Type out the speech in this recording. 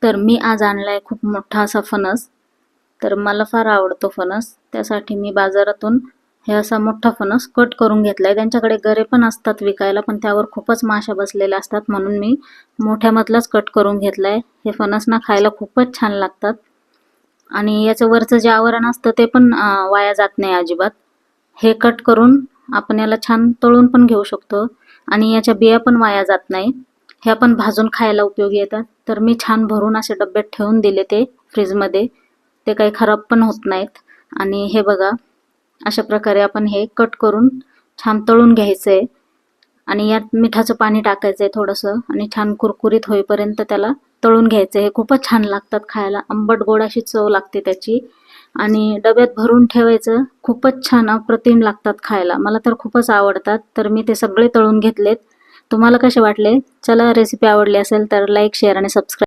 तर मी आज आणलाय खूप मोठा असा फणस. तर मला फार आवडतो फणस. त्यासाठी मी बाजारातून हे असा मोठा फणस कट करून घेतलाय. त्यांच्याकडे गरे पण असतात विकायला, पण त्यावर खूपच माशा बसलेल्या असतात, म्हणून मी मोठ्यामधलाच कट करून घेतलाय. हे फणस ना खायला खूपच छान लागतात आणि याचं वरचं जे आवरण असतं ते पण वाया जात नाही अजिबात. हे कट करून आपण याला छान तळून पण घेऊ शकतो आणि याच्या बिया पण वाया जात नाही. हे आपण भाजून खायला उपयोगी येतात. तर मी छान भरून असे डब्यात ठेवून दिले ते फ्रीजमध्ये. ते काही खराब पण होत नाहीत. आणि हे बघा, अशा प्रकारे आपण हे कट करून छान तळून घ्यायचंय आणि यात मिठाचं पाणी टाकायचंय थोडंसं आणि छान कुरकुरीत होईपर्यंत त्याला तळून घ्यायचं. हे खूपच छान लागतात खायला, आंबट गोड अशी चव लागते त्याची. आणि डब्यात भरून ठेवायचं, खूपच छान अप्रतिम लागतात खायला. मला तर खूपच आवडतात. तर मी ते सगळे तळून घेतलेत. तुम्हाला कसे वाटले? चला, रेसिपी आवडली असेल तर लाईक, शेअर आणि सबस्क्राईब